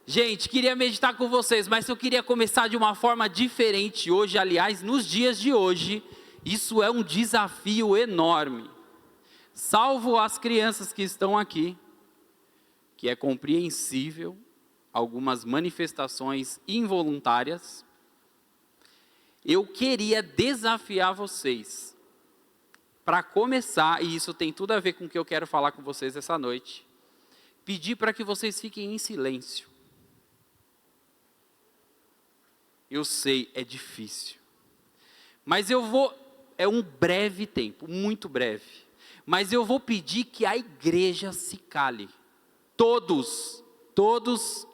Gente, queria meditar com vocês, mas eu queria começar de uma forma diferente hoje. Aliás, nos dias de hoje, isso é um desafio enorme. Salvo as crianças que estão aqui, que é compreensível, algumas manifestações involuntárias. Eu queria desafiar vocês, para começar, e isso tem tudo a ver com o que eu quero falar com vocês essa noite, pedir para que vocês fiquem em silêncio. Eu sei, é difícil. Mas é um breve tempo, muito breve. Mas eu vou pedir que a igreja se cale. Todos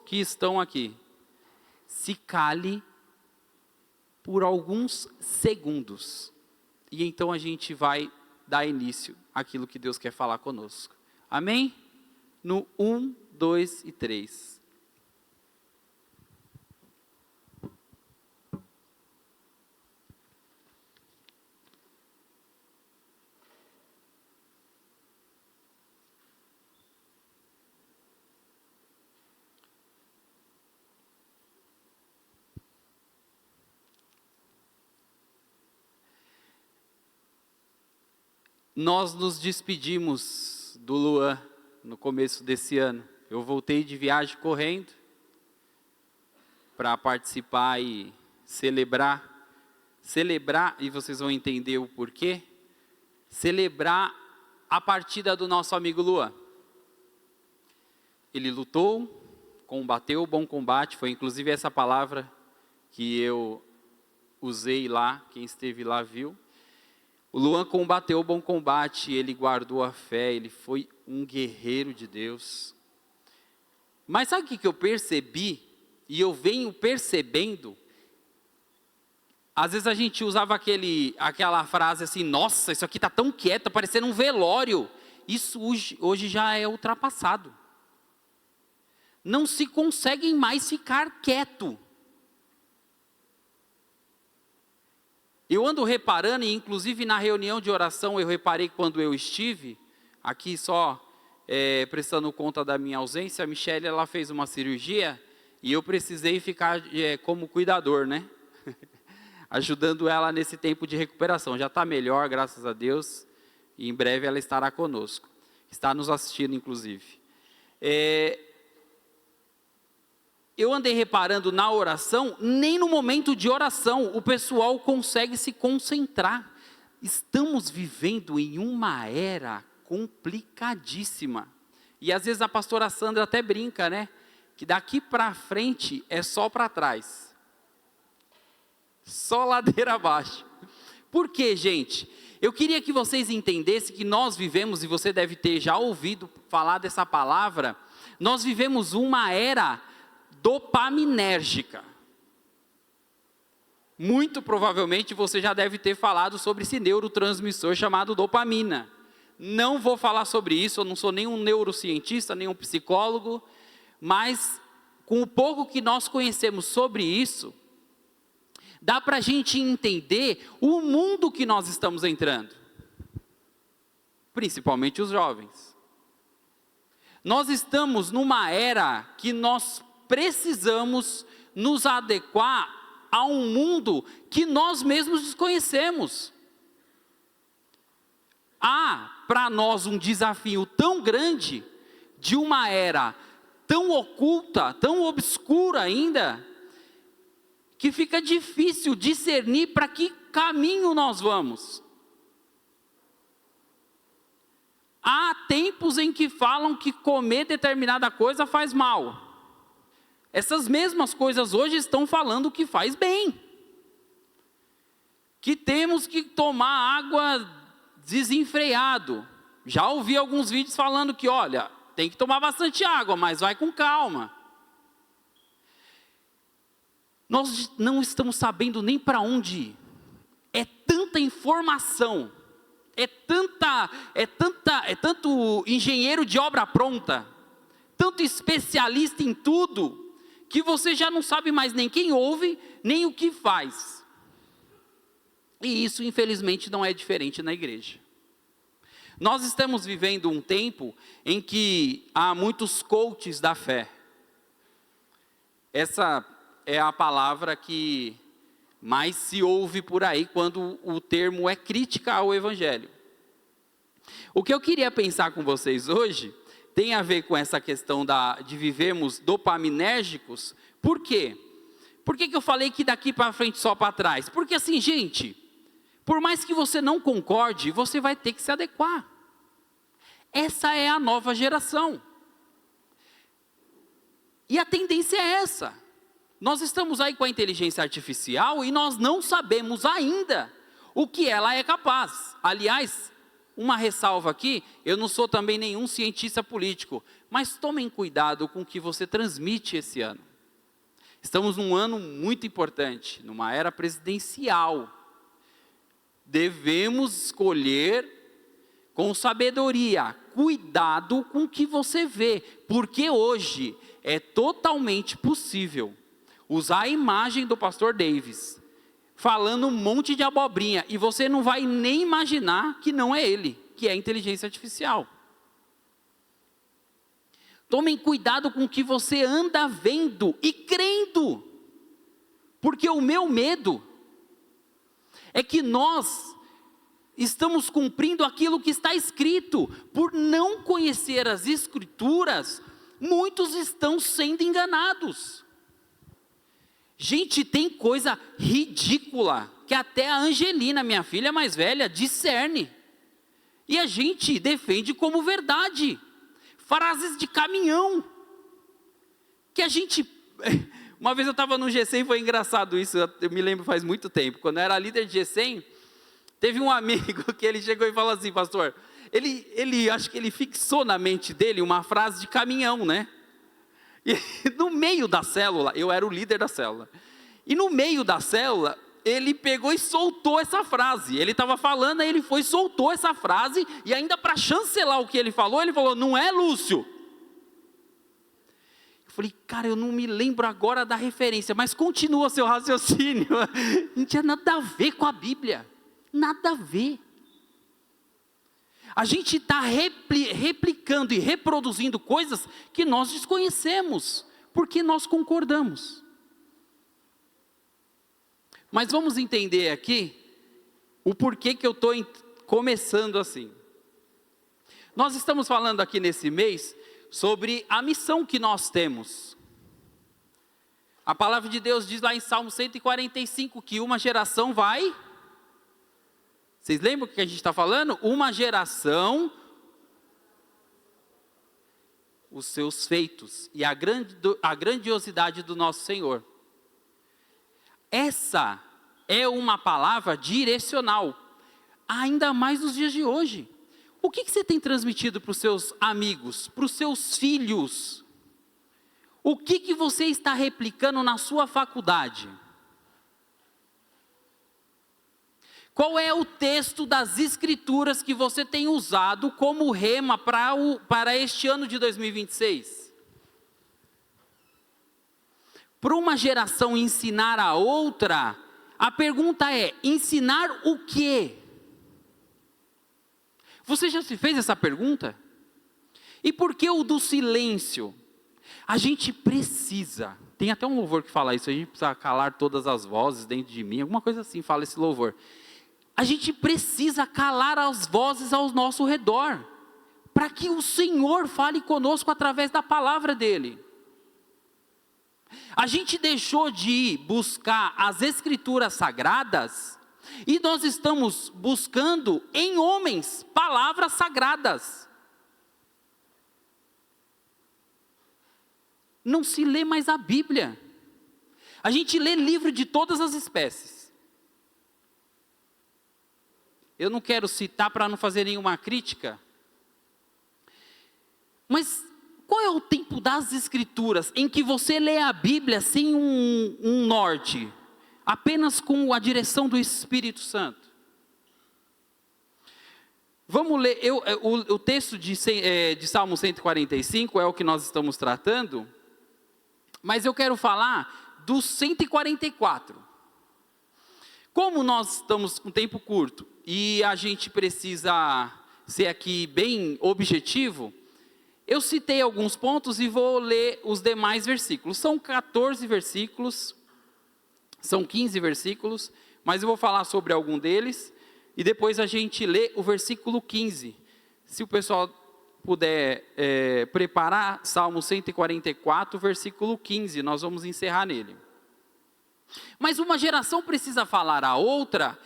que estão aqui, se cale por alguns segundos. E então a gente vai dar início àquilo que Deus quer falar conosco. Amém? No 1, 2 e 3. Nós nos despedimos do Luan no começo desse ano. Eu voltei de viagem correndo para participar e celebrar, e vocês vão entender o porquê, celebrar a partida do nosso amigo Luan. Ele lutou, combateu o bom combate, foi inclusive essa palavra que eu usei lá, quem esteve lá viu. O Luan combateu o bom combate, ele guardou a fé, ele foi um guerreiro de Deus. Mas sabe o que eu percebi? E eu venho percebendo, às vezes a gente usava aquela frase assim, nossa, isso aqui está tão quieto, está parecendo um velório. Isso hoje já é ultrapassado. Não se conseguem mais ficar quieto. Eu ando reparando, e inclusive na reunião de oração eu reparei quando eu estive, aqui só prestando conta da minha ausência, a Michelle ela fez uma cirurgia, e eu precisei ficar como cuidador, né? Ajudando ela nesse tempo de recuperação. Já está melhor, graças a Deus, e em breve ela estará conosco. Está nos assistindo, inclusive. Eu andei reparando na oração, nem no momento de oração o pessoal consegue se concentrar. Estamos vivendo em uma era complicadíssima. E às vezes a pastora Sandra até brinca, né? Que daqui para frente é só para trás. Só ladeira abaixo. Por quê, gente? Eu queria que vocês entendessem que nós vivemos, e você deve ter já ouvido falar dessa palavra, nós vivemos uma era dopaminérgica. Muito provavelmente você já deve ter falado sobre esse neurotransmissor chamado dopamina. Não vou falar sobre isso, eu não sou nenhum neurocientista, nenhum psicólogo, mas com o pouco que nós conhecemos sobre isso, dá para a gente entender o mundo que nós estamos entrando. Principalmente os jovens. Nós estamos numa era que nós precisamos nos adequar a um mundo que nós mesmos desconhecemos. Há para nós um desafio tão grande de uma era tão oculta, tão obscura ainda, que fica difícil discernir para que caminho nós vamos. Há tempos em que falam que comer determinada coisa faz mal. Essas mesmas coisas hoje estão falando que faz bem. Que temos que tomar água desenfreado. Já ouvi alguns vídeos falando que, olha, tem que tomar bastante água, mas vai com calma. Nós não estamos sabendo nem para onde ir. É tanta informação, é tanto engenheiro de obra pronta, tanto especialista em tudo, que você já não sabe mais nem quem ouve, nem o que faz. E isso, infelizmente, não é diferente na igreja. Nós estamos vivendo um tempo em que há muitos coaches da fé. Essa é a palavra que mais se ouve por aí quando o termo é crítica ao Evangelho. O que eu queria pensar com vocês hoje tem a ver com essa questão de vivermos dopaminérgicos. Por quê? Por que eu falei que daqui para frente só para trás? Porque assim, gente, por mais que você não concorde, você vai ter que se adequar. Essa é a nova geração. E a tendência é essa. Nós estamos aí com a inteligência artificial e nós não sabemos ainda o que ela é capaz. Aliás, uma ressalva aqui, eu não sou também nenhum cientista político, mas tomem cuidado com o que você transmite esse ano. Estamos num ano muito importante, numa era presidencial. Devemos escolher com sabedoria, cuidado com o que você vê, porque hoje é totalmente possível usar a imagem do pastor Davis, falando um monte de abobrinha, e você não vai nem imaginar que não é ele, que é a inteligência artificial. Tomem cuidado com o que você anda vendo e crendo, porque o meu medo é que nós estamos cumprindo aquilo que está escrito. Por não conhecer as Escrituras, muitos estão sendo enganados. Gente, tem coisa ridícula que até a Angelina, minha filha mais velha, discerne. E a gente defende como verdade. Frases de caminhão. Que a gente... Uma vez eu estava no G100, foi engraçado isso, eu me lembro faz muito tempo. Quando eu era líder de G100, teve um amigo que ele chegou e falou assim, pastor, acho que ele fixou na mente dele uma frase de caminhão, né? E no meio da célula, eu era o líder da célula, e no meio da célula, ele pegou e soltou essa frase. Ele estava falando, aí ele foi e soltou essa frase, e ainda para chancelar o que ele falou, não é, Lúcio? Eu falei, cara, eu não me lembro agora da referência, mas continua seu raciocínio. Não tinha nada a ver com a Bíblia, nada a ver. A gente está replicando e reproduzindo coisas que nós desconhecemos, porque nós concordamos. Mas vamos entender aqui o porquê que eu estou começando assim. Nós estamos falando aqui nesse mês sobre a missão que nós temos. A palavra de Deus diz lá em Salmo 145 que uma geração vai... Vocês lembram o que a gente está falando? Uma geração, os seus feitos e a grandiosidade do nosso Senhor. Essa é uma palavra direcional, ainda mais nos dias de hoje. O que você tem transmitido para os seus amigos, para os seus filhos? O que você está replicando na sua faculdade? Qual é o texto das Escrituras que você tem usado como rema para este ano de 2026? Para uma geração ensinar a outra, a pergunta é, ensinar o quê? Você já se fez essa pergunta? E por que o do silêncio? A gente precisa, tem até um louvor que fala isso, a gente precisa calar todas as vozes dentro de mim, alguma coisa assim fala esse louvor. A gente precisa calar as vozes ao nosso redor, para que o Senhor fale conosco através da palavra dEle. A gente deixou de buscar as Escrituras Sagradas, e nós estamos buscando em homens palavras sagradas. Não se lê mais a Bíblia. A gente lê livro de todas as espécies. Eu não quero citar para não fazer nenhuma crítica. Mas qual é o tempo das Escrituras em que você lê a Bíblia sem um norte? Apenas com a direção do Espírito Santo? Vamos ler, o texto de Salmo 145 é o que nós estamos tratando. Mas eu quero falar do 144. Como nós estamos com tempo curto e a gente precisa ser aqui bem objetivo, Eu citei alguns pontos e vou ler os demais versículos. São 14 versículos, são 15 versículos, mas eu vou falar sobre algum deles, e depois a gente lê o versículo 15. Se o pessoal puder preparar, Salmo 144, versículo 15, nós vamos encerrar nele. Mas uma geração precisa falar a outra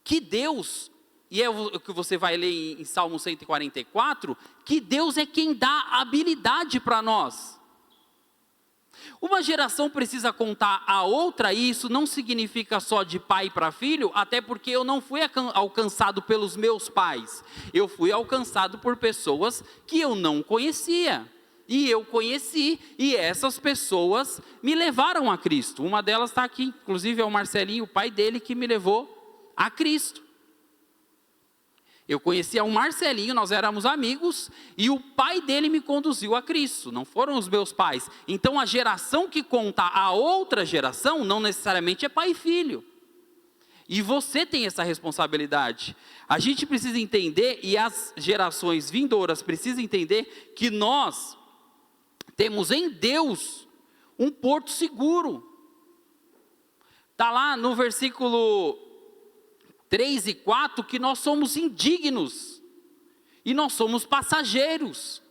que Deus, e é o que você vai ler em Salmo 144, que Deus é quem dá habilidade para nós. Uma geração precisa contar a outra, e isso não significa só de pai para filho, até porque eu não fui alcançado pelos meus pais, eu fui alcançado por pessoas que eu não conhecia, e eu conheci, e essas pessoas me levaram a Cristo. Uma delas está aqui, inclusive é o Marcelinho, o pai dele, que me levou a Cristo. Eu conhecia o Marcelinho, nós éramos amigos, e o pai dele me conduziu a Cristo, não foram os meus pais. Então a geração que conta a outra geração, não necessariamente é pai e filho. E você tem essa responsabilidade. A gente precisa entender, e as gerações vindouras precisam entender, que nós temos em Deus um porto seguro. Está lá no versículo 3 e 4, que nós somos indignos, e nós somos passageiros.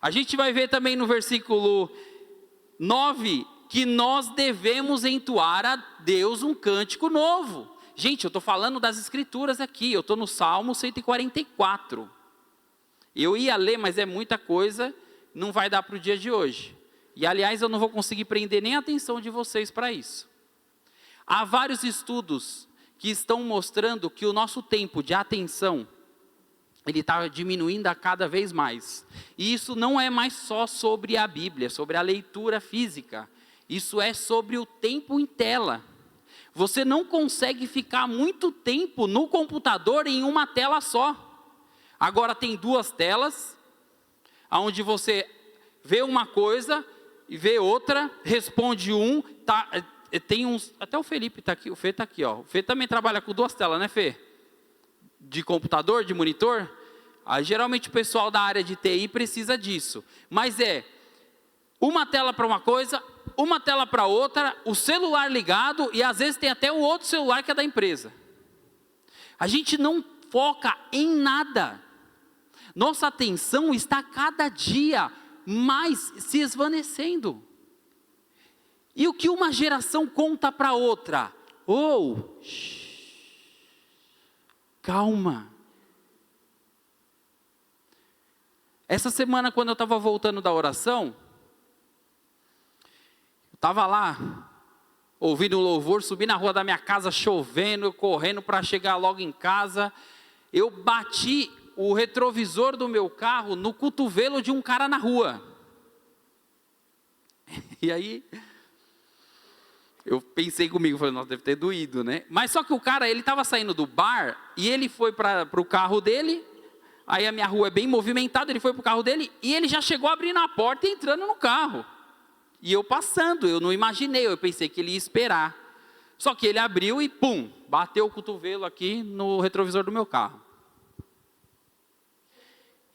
A gente vai ver também no versículo 9, que nós devemos entoar a Deus um cântico novo. Gente, eu estou falando das escrituras aqui, eu estou no Salmo 144. Eu ia ler, mas é muita coisa, não vai dar para o dia de hoje. E aliás, eu não vou conseguir prender nem a atenção de vocês para isso. Há vários estudos que estão mostrando que o nosso tempo de atenção, ele está diminuindo a cada vez mais. E isso não é mais só sobre a Bíblia, sobre a leitura física. Isso é sobre o tempo em tela. Você não consegue ficar muito tempo no computador em uma tela só. Agora tem duas telas, onde você vê uma coisa e vê outra, responde tem uns, até o Felipe está aqui, o Fê está aqui, ó. O Fê também trabalha com duas telas, né, Fê? De computador, de monitor. Aí, geralmente o pessoal da área de TI precisa disso. Mas é uma tela para uma coisa, uma tela para outra, o celular ligado, e às vezes tem até o outro celular que é da empresa. A gente não foca em nada. Nossa atenção está cada dia mais se esvanecendo. E o que uma geração conta para outra? Calma. Essa semana, quando eu estava voltando da oração, eu estava lá, ouvindo o louvor, subi na rua da minha casa, chovendo, eu correndo para chegar logo em casa. Eu bati o retrovisor do meu carro no cotovelo de um cara na rua. E aí eu pensei comigo, falei, nossa, deve ter doído, né? Mas só que o cara, ele estava saindo do bar, e ele foi para o carro dele, aí a minha rua é bem movimentada, ele foi para o carro dele, e ele já chegou abrindo a porta e entrando no carro. E eu passando, eu não imaginei, eu pensei que ele ia esperar. Só que ele abriu e pum, bateu o cotovelo aqui no retrovisor do meu carro.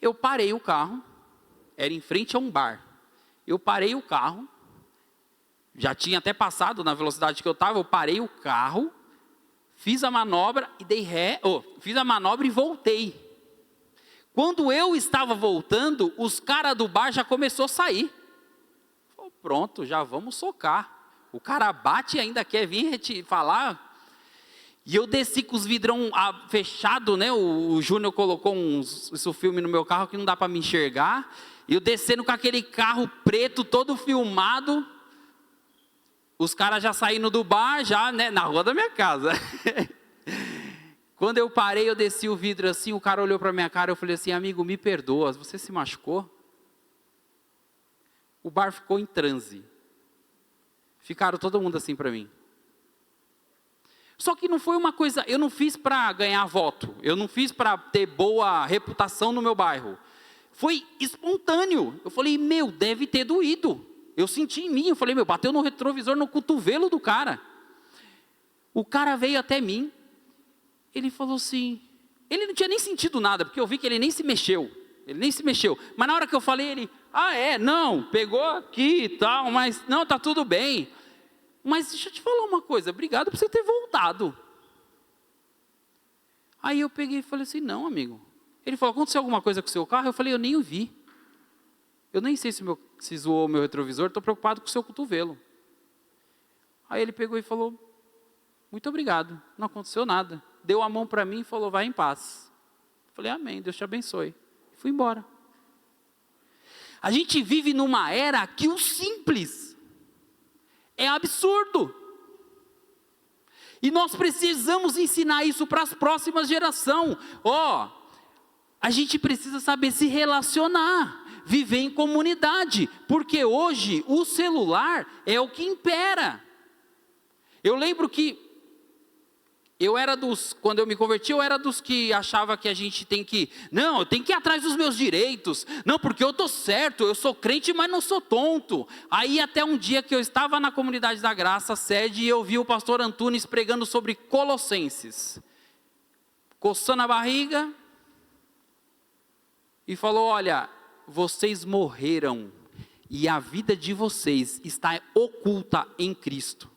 Eu parei o carro, era em frente a um bar. Eu parei o carro, já tinha até passado na velocidade que eu estava, eu parei o carro, fiz a manobra e dei ré, fiz a manobra e voltei. Quando eu estava voltando, os caras do bar já começaram a sair. Falei, pronto, já vamos socar. O cara bate e ainda quer vir falar. E eu desci com os vidrão fechados, né? O Júnior colocou esse filme no meu carro que não dá para me enxergar. E eu descendo com aquele carro preto todo filmado. Os caras já saindo do bar, já, né, na rua da minha casa. Quando eu parei, eu desci o vidro assim, o cara olhou para minha cara, eu falei assim, amigo, me perdoa, você se machucou? O bar ficou em transe. Ficaram todo mundo assim para mim. Só que não foi uma coisa, eu não fiz para ganhar voto, eu não fiz para ter boa reputação no meu bairro. Foi espontâneo. Eu falei, meu, deve ter doído. Eu senti em mim, eu falei, meu, bateu no retrovisor, no cotovelo do cara. O cara veio até mim, ele falou assim, ele não tinha nem sentido nada, porque eu vi que ele nem se mexeu. Ele nem se mexeu. Mas na hora que eu falei, ele, não, pegou aqui e tal, mas não, tá tudo bem. Mas deixa eu te falar uma coisa, obrigado por você ter voltado. Aí eu peguei e falei assim, não, amigo. Ele falou, aconteceu alguma coisa com o seu carro? Eu falei, eu nem o vi. Eu nem sei se zoou o meu retrovisor, estou preocupado com o seu cotovelo. Aí ele pegou e falou, muito obrigado, não aconteceu nada. Deu a mão para mim e falou, vai em paz. Eu falei, amém, Deus te abençoe. Fui embora. A gente vive numa era que o simples é absurdo. E nós precisamos ensinar isso para as próximas gerações. A gente precisa saber se relacionar, viver em comunidade, porque hoje o celular é o que impera. Eu lembro que quando eu me converti, eu era dos que achava que a gente tem que, não, eu tenho que ir atrás dos meus direitos, não, porque eu estou certo, eu sou crente, mas não sou tonto. Aí até um dia que eu estava na Comunidade da Graça, sede, e eu vi o pastor Antunes pregando sobre Colossenses, coçando a barriga, e falou, olha, vocês morreram, e a vida de vocês está oculta em Cristo.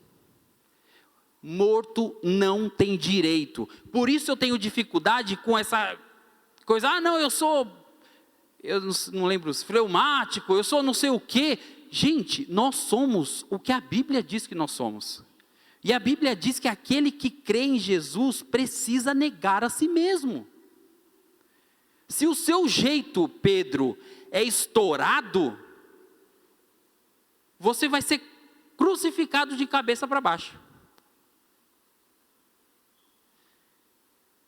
Morto não tem direito. Por isso eu tenho dificuldade com essa coisa. Não, eu não lembro, fleumático, eu sou não sei o quê. Gente, nós somos o que a Bíblia diz que nós somos. E a Bíblia diz que aquele que crê em Jesus precisa negar a si mesmo. Se o seu jeito, Pedro, é estourado, você vai ser crucificado de cabeça para baixo.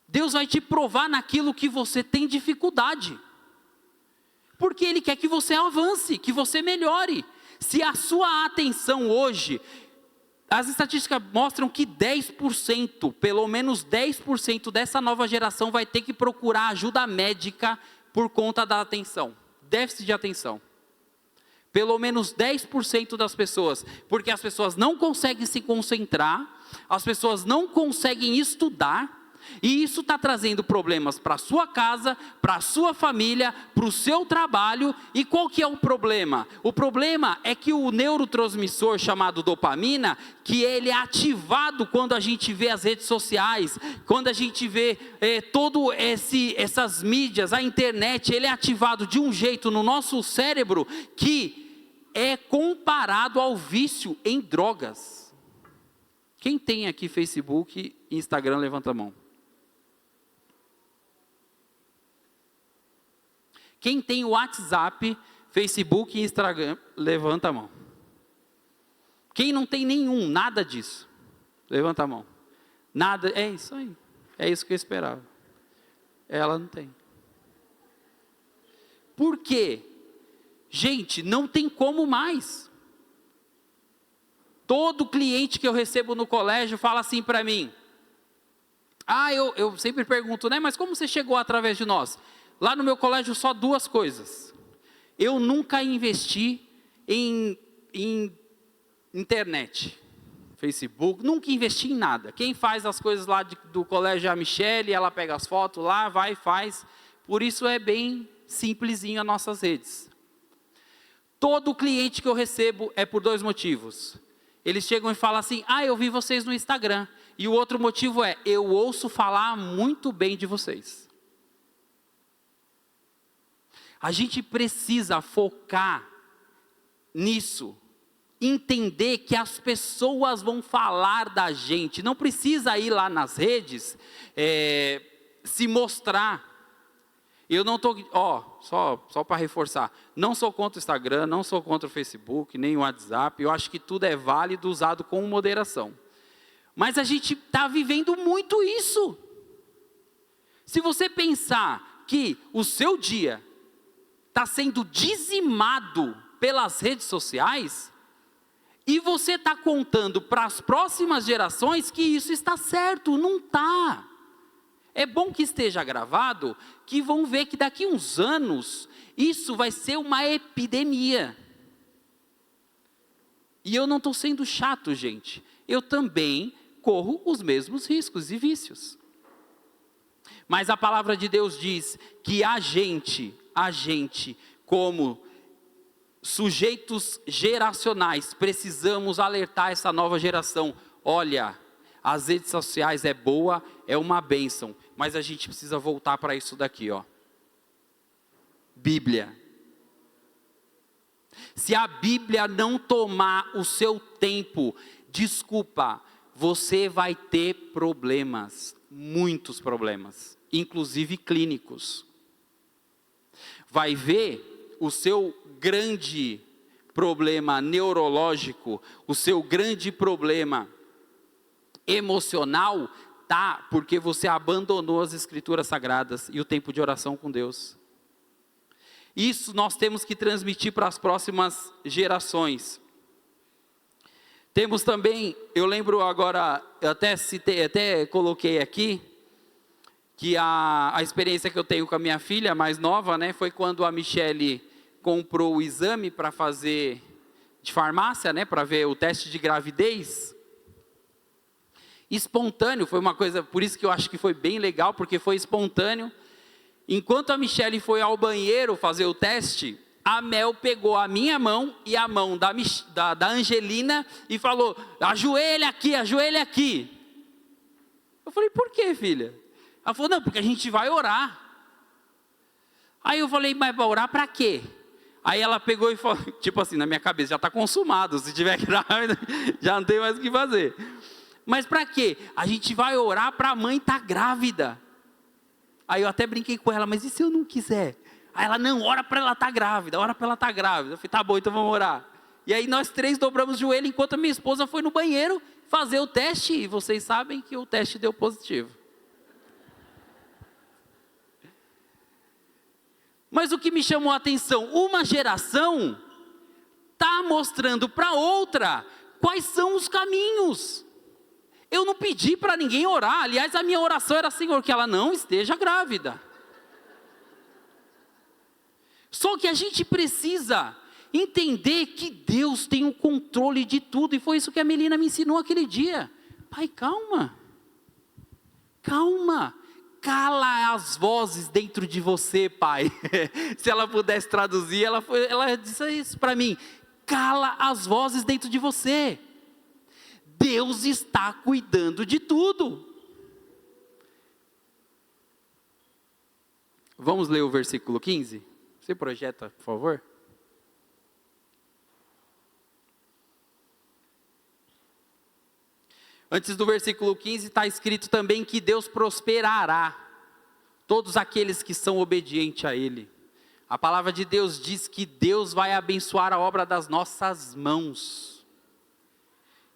Deus vai te provar naquilo que você tem dificuldade. Porque Ele quer que você avance, que você melhore. Se a sua atenção hoje, as estatísticas mostram que 10%, pelo menos 10% dessa nova geração vai ter que procurar ajuda médica por conta da atenção. Déficit de atenção. Pelo menos 10% das pessoas, porque as pessoas não conseguem se concentrar, as pessoas não conseguem estudar, e isso está trazendo problemas para a sua casa, para a sua família, para o seu trabalho. E qual que é o problema? O problema é que o neurotransmissor chamado dopamina, que ele é ativado quando a gente vê as redes sociais, quando a gente vê essas mídias, a internet, ele é ativado de um jeito no nosso cérebro que é comparado ao vício em drogas. Quem tem aqui Facebook e Instagram, levanta a mão. Quem tem WhatsApp, Facebook e Instagram, levanta a mão. Quem não tem nenhum, nada disso, levanta a mão. Nada, é isso aí. É isso que eu esperava. Ela não tem. Por quê? Gente, não tem como mais. Todo cliente que eu recebo no colégio fala assim para mim. Eu sempre pergunto, né? Mas como você chegou através de nós? Lá no meu colégio só 2 coisas. Eu nunca investi em internet, Facebook, nunca investi em nada. Quem faz as coisas lá do colégio é a Michele, ela pega as fotos lá, vai e faz. Por isso é bem simplesinho as nossas redes. Todo cliente que eu recebo é por 2 motivos. Eles chegam e falam assim, eu vi vocês no Instagram. E o outro motivo é, eu ouço falar muito bem de vocês. A gente precisa focar nisso, entender que as pessoas vão falar da gente, não precisa ir lá nas redes, se mostrar. Eu não estou, só para reforçar, não sou contra o Instagram, não sou contra o Facebook, nem o WhatsApp, eu acho que tudo é válido, usado com moderação. Mas a gente está vivendo muito isso. Se você pensar que o seu dia está sendo dizimado pelas redes sociais, e você está contando para as próximas gerações que isso está certo, não está. É bom que esteja gravado, que vão ver que daqui uns anos, isso vai ser uma epidemia. E eu não estou sendo chato, gente. Eu também corro os mesmos riscos e vícios. Mas a palavra de Deus diz que a gente, a gente, como sujeitos geracionais, precisamos alertar essa nova geração. Olha, as redes sociais é boa, é uma bênção, mas a gente precisa voltar para isso daqui, ó. Bíblia. Se a Bíblia não tomar o seu tempo, desculpa, você vai ter problemas, muitos problemas, inclusive clínicos. Vai ver o seu grande problema neurológico, o seu grande problema emocional, tá? Porque você abandonou as Escrituras Sagradas e o tempo de oração com Deus. Isso nós temos que transmitir para as próximas gerações. Temos também, eu lembro agora, eu até coloquei aqui, que a experiência que eu tenho com a minha filha mais nova, né, foi quando a Michele comprou o exame para fazer de farmácia, né, para ver o teste de gravidez. Espontâneo, foi uma coisa, por isso que eu acho que foi bem legal, porque foi espontâneo. Enquanto a Michele foi ao banheiro fazer o teste, a Mel pegou a minha mão e a mão da Angelina e falou, ajoelha aqui, ajoelha aqui. Eu falei, por quê, filha? Ela falou, não, porque a gente vai orar. Aí eu falei, mas vai orar para quê? Aí ela pegou e falou, tipo assim, na minha cabeça, já está consumado, se tiver que orar, já não tem mais o que fazer. Mas para quê? A gente vai orar para a mãe estar grávida. Aí eu até brinquei com ela, mas e se eu não quiser? Aí ela, não, ora para ela estar grávida, ora para ela estar grávida. Eu falei, tá bom, então vamos orar. E aí nós três dobramos o joelho, enquanto a minha esposa foi no banheiro fazer o teste, e vocês sabem que o teste deu positivo. Mas o que me chamou a atenção, uma geração está mostrando para outra quais são os caminhos. Eu não pedi para ninguém orar, aliás, a minha oração era, Senhor, que ela não esteja grávida. Só que a gente precisa entender que Deus tem o controle de tudo, e foi isso que a Melina me ensinou aquele dia. Pai, calma, calma, cala as vozes dentro de você, pai. Se ela pudesse traduzir, ela disse isso para mim, cala as vozes dentro de você. Deus está cuidando de tudo. Vamos ler o versículo 15? Você projeta, por favor? Antes do versículo 15 está escrito também que Deus prosperará todos aqueles que são obedientes a Ele. A palavra de Deus diz que Deus vai abençoar a obra das nossas mãos.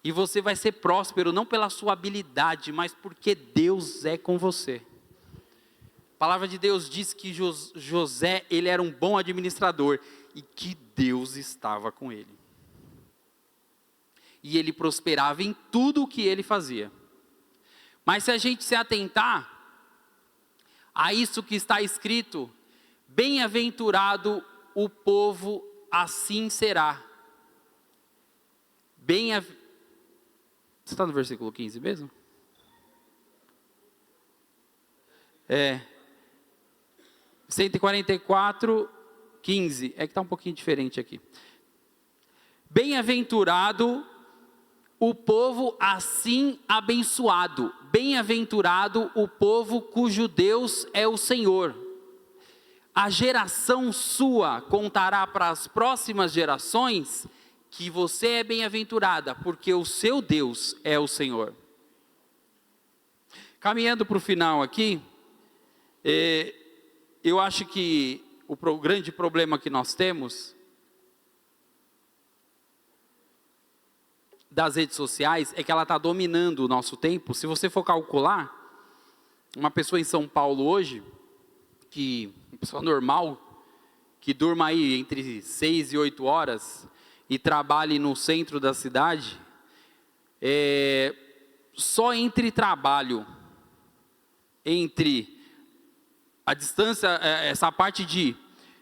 E você vai ser próspero, não pela sua habilidade, mas porque Deus é com você. A palavra de Deus diz que José, ele era um bom administrador, e que Deus estava com ele. E ele prosperava em tudo o que ele fazia. Mas se a gente se atentar a isso que está escrito, bem-aventurado o povo, assim será. Você está no versículo 15 mesmo? 144, 15. É que está um pouquinho diferente aqui. Bem-aventurado o povo assim abençoado. Bem-aventurado o povo cujo Deus é o Senhor. A geração sua contará para as próximas gerações que você é bem-aventurada, porque o seu Deus é o Senhor. Caminhando para o final aqui, eu acho que o grande problema que nós temos das redes sociais é que ela está dominando o nosso tempo. Se você for calcular, uma pessoa em São Paulo hoje, uma pessoa normal, que durma aí entre 6 e 8 horas, e trabalhe no centro da cidade, só entre trabalho, entre a distância, essa parte de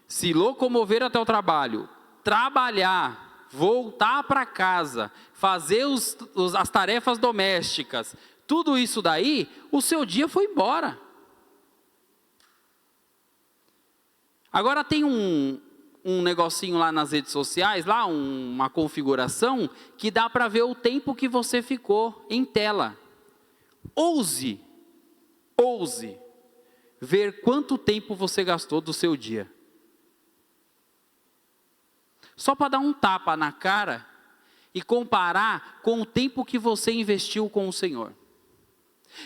se locomover até o trabalho, trabalhar, voltar para casa, fazer as tarefas domésticas, tudo isso daí, o seu dia foi embora. Agora tem um negocinho lá nas redes sociais, lá uma configuração, que dá para ver o tempo que você ficou em tela. Ouse ver quanto tempo você gastou do seu dia. Só para dar um tapa na cara e comparar com o tempo que você investiu com o Senhor.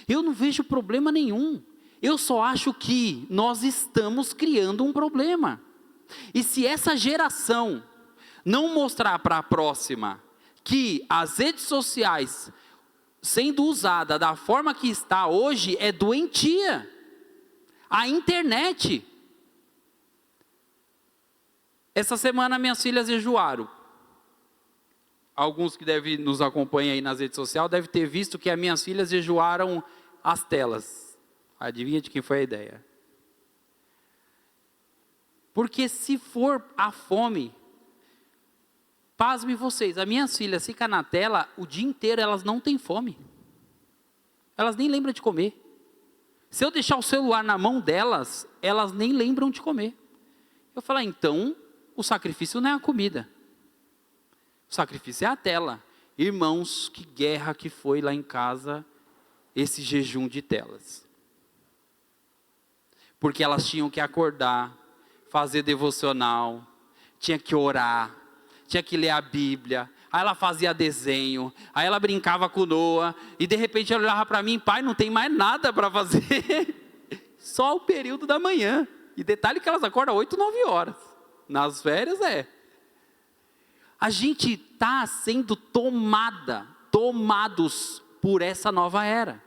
Eu não vejo problema nenhum. Eu só acho que nós estamos criando um problema. E se essa geração não mostrar para a próxima que as redes sociais, sendo usada da forma que está hoje, é doentia. A internet. Essa semana minhas filhas jejuaram. Alguns que devem nos acompanhar aí nas redes sociais devem ter visto que as minhas filhas jejuaram as telas. Adivinha de quem foi a ideia? Porque se for a fome, pasme vocês, as minhas filhas ficam na tela o dia inteiro, elas não têm fome. Elas nem lembram de comer. Se eu deixar o celular na mão delas, elas nem lembram de comer. Eu falo, então, o sacrifício não é a comida. O sacrifício é a tela. Irmãos, que guerra que foi lá em casa, esse jejum de telas. Porque elas tinham que acordar, fazer devocional, tinha que orar, tinha que ler a Bíblia. Aí ela fazia desenho, aí ela brincava com o Noah, e de repente ela olhava para mim, pai, não tem mais nada para fazer. Só o período da manhã. E detalhe que elas acordam 8, 9 horas. Nas férias A gente está sendo tomados por essa nova era.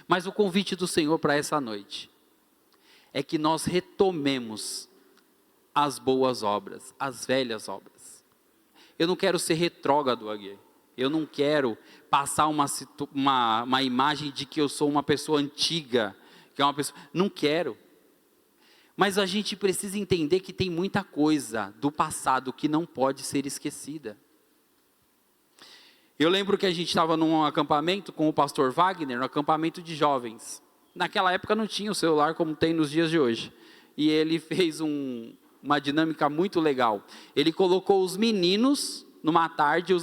Mas o convite do Senhor para essa noite é que nós retomemos as boas obras, as velhas obras. Eu não quero ser retrógrado aqui. Eu não quero passar uma imagem de que eu sou uma pessoa antiga, que é uma pessoa. Não quero. Mas a gente precisa entender que tem muita coisa do passado que não pode ser esquecida. Eu lembro que a gente estava num acampamento com o pastor Wagner, um acampamento de jovens. Naquela época não tinha o celular como tem nos dias de hoje. E ele fez uma dinâmica muito legal. Ele colocou os meninos, numa tarde,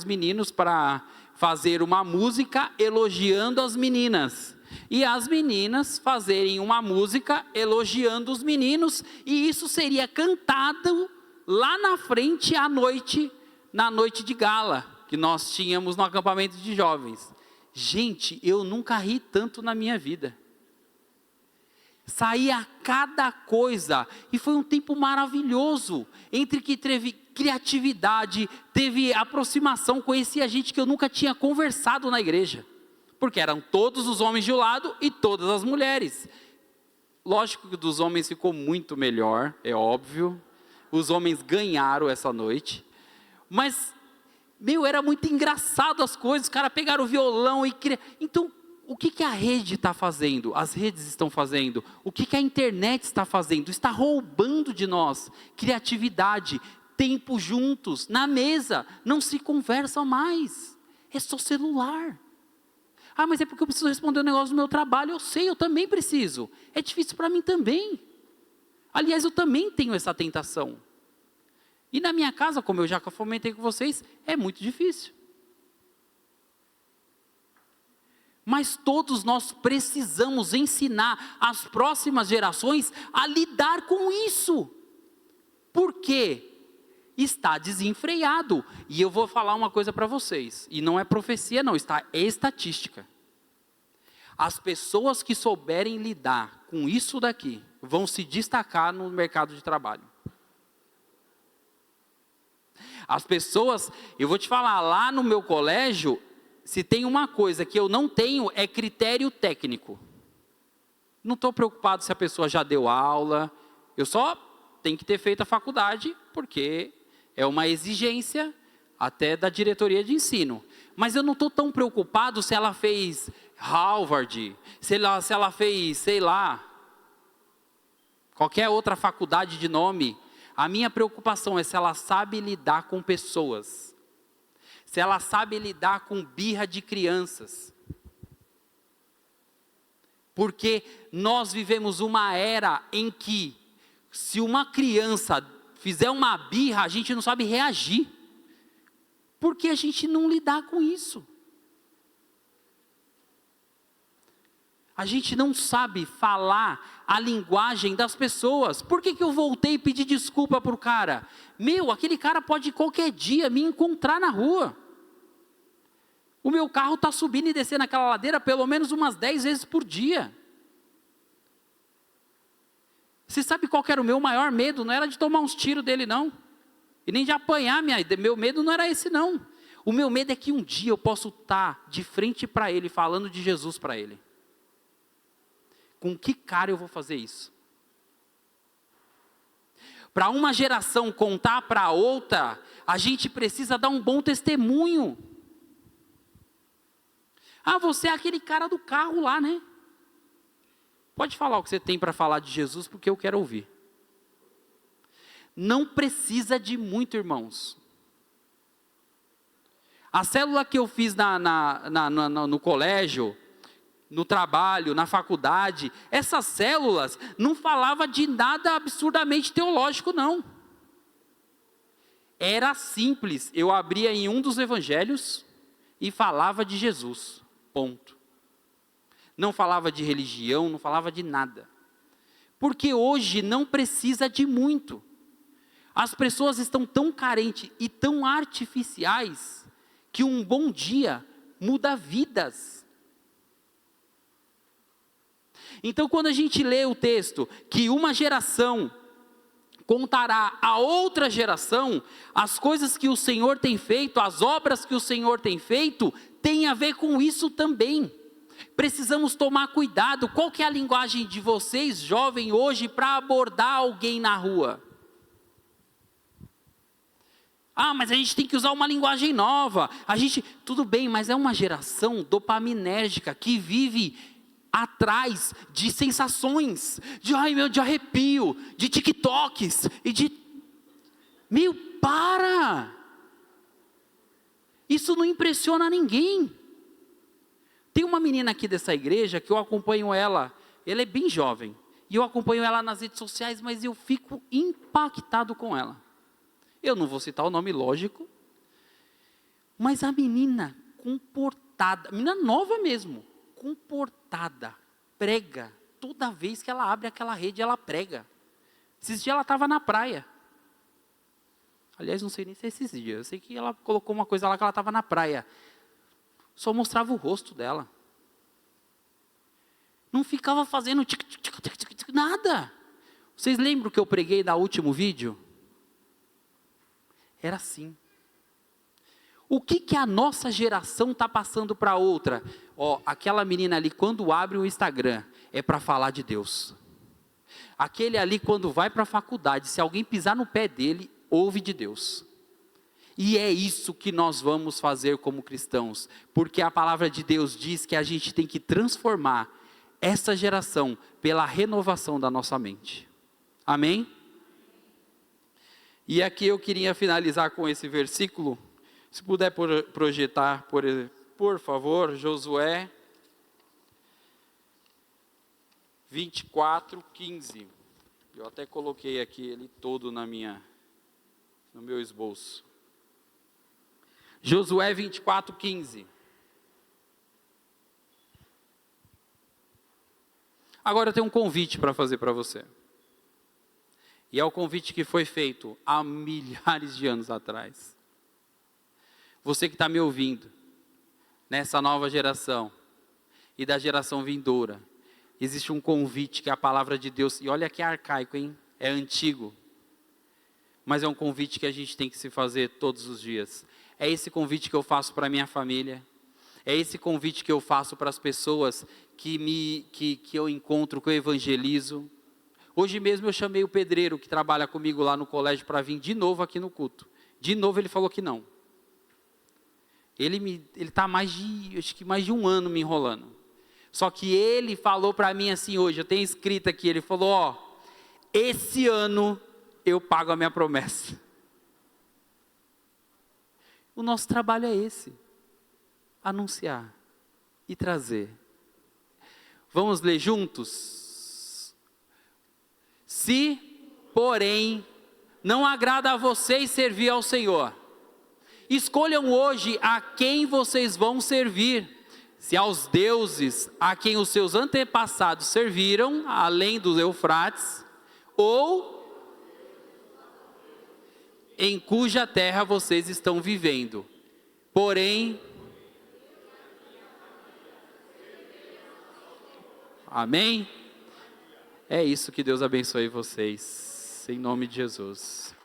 para fazer uma música elogiando as meninas. E as meninas fazerem uma música elogiando os meninos. E isso seria cantado lá na frente à noite, na noite de gala, que nós tínhamos no acampamento de jovens. Gente, eu nunca ri tanto na minha vida. Saía cada coisa, e foi um tempo maravilhoso, entre que teve criatividade, teve aproximação, conhecia gente que eu nunca tinha conversado na igreja, porque eram todos os homens de um lado e todas as mulheres. Lógico que dos homens ficou muito melhor, é óbvio, os homens ganharam essa noite, mas, era muito engraçado as coisas, os caras pegaram o violão e então, o que a rede está fazendo? As redes estão fazendo. O que a internet está fazendo? Está roubando de nós criatividade, tempo juntos, na mesa. Não se conversa mais. É só celular. Ah, mas é porque eu preciso responder um negócio do meu trabalho. Eu sei, eu também preciso. É difícil para mim também. Aliás, eu também tenho essa tentação. E na minha casa, como eu já comentei com vocês, é muito difícil. Mas todos nós precisamos ensinar as próximas gerações a lidar com isso. Por quê? Está desenfreado. E eu vou falar uma coisa para vocês. E não é profecia não, é estatística. As pessoas que souberem lidar com isso daqui, vão se destacar no mercado de trabalho. As pessoas, eu vou te falar, lá no meu colégio, se tem uma coisa que eu não tenho, é critério técnico. Não estou preocupado se a pessoa já deu aula, eu só tenho que ter feito a faculdade, porque é uma exigência até da diretoria de ensino. Mas eu não estou tão preocupado se ela fez Harvard, se ela fez, sei lá, qualquer outra faculdade de nome. A minha preocupação é se ela sabe lidar com pessoas. Se ela sabe lidar com birra de crianças. Porque nós vivemos uma era em que Se uma criança fizer uma birra, a gente não sabe reagir. Por que a gente não lidar com isso? A gente não sabe falar a linguagem das pessoas. Por que eu voltei e pedi desculpa para o cara? Aquele cara pode qualquer dia me encontrar na rua. O meu carro está subindo e descendo aquela ladeira pelo menos umas 10 vezes por dia. Você sabe qual que era o meu maior medo? Não era de tomar uns tiros dele, não. E nem de apanhar. Meu medo não era esse, não. O meu medo é que um dia eu possa estar de frente para ele, falando de Jesus para ele. Com que cara eu vou fazer isso? Para uma geração contar para outra, a gente precisa dar um bom testemunho. Você é aquele cara do carro lá, né? Pode falar o que você tem para falar de Jesus, porque eu quero ouvir. Não precisa de muito, irmãos. A célula que eu fiz no colégio, no trabalho, na faculdade, essas células não falavam de nada absurdamente teológico, não. Era simples, eu abria em um dos evangelhos e falava de Jesus, ponto. Não falava de religião, não falava de nada. Porque hoje não precisa de muito. As pessoas estão tão carentes e tão artificiais, que um bom dia muda vidas. Então, quando a gente lê o texto, que uma geração contará a outra geração, as coisas que o Senhor tem feito, as obras que o Senhor tem feito, tem a ver com isso também. Precisamos tomar cuidado. Qual que é a linguagem de vocês, jovem, hoje, para abordar alguém na rua? Mas a gente tem que usar uma linguagem nova. Tudo bem, mas é uma geração dopaminérgica que vive atrás de sensações, de arrepio, de TikToks e de... para! Isso não impressiona ninguém. Tem uma menina aqui dessa igreja que eu acompanho ela é bem jovem, e eu acompanho ela nas redes sociais, mas eu fico impactado com ela. Eu não vou citar o nome, lógico, mas a menina comportada, menina nova mesmo, comportada, prega, toda vez que ela abre aquela rede, ela prega. Esses dias ela estava na praia, aliás, não sei nem se é esses dias, eu sei que ela colocou uma coisa lá que ela estava na praia, só mostrava o rosto dela, não ficava fazendo nada. Vocês lembram que eu preguei no último vídeo? Era assim. O que a nossa geração está passando para outra? Aquela menina ali, quando abre o Instagram, é para falar de Deus. Aquele ali, quando vai para a faculdade, se alguém pisar no pé dele, ouve de Deus. E é isso que nós vamos fazer como cristãos, porque a palavra de Deus diz que a gente tem que transformar essa geração pela renovação da nossa mente. Amém? E aqui eu queria finalizar com esse versículo. Se puder projetar, por favor, Josué 24:15. Eu até coloquei aqui ele todo no meu esboço. Josué 24:15. Agora eu tenho um convite para fazer para você. E é o convite que foi feito há milhares de anos atrás. Você que está me ouvindo, nessa nova geração e da geração vindoura, existe um convite que é a palavra de Deus, e olha que é arcaico, hein? É antigo, mas é um convite que a gente tem que se fazer todos os dias. É esse convite que eu faço para a minha família, é esse convite que eu faço para as pessoas que eu encontro, que eu evangelizo. Hoje mesmo eu chamei o pedreiro que trabalha comigo lá no colégio para vir de novo aqui no culto. De novo ele falou que não. Ele está acho que mais de um ano me enrolando. Só que ele falou para mim assim hoje, eu tenho escrito aqui, ele falou, esse ano eu pago a minha promessa. O nosso trabalho é esse, anunciar e trazer. Vamos ler juntos? Se, porém, não agrada a vocês servir ao Senhor. Escolham hoje a quem vocês vão servir, se aos deuses a quem os seus antepassados serviram, além do Eufrates, ou em cuja terra vocês estão vivendo. Porém, amém? É isso, que Deus abençoe vocês, em nome de Jesus.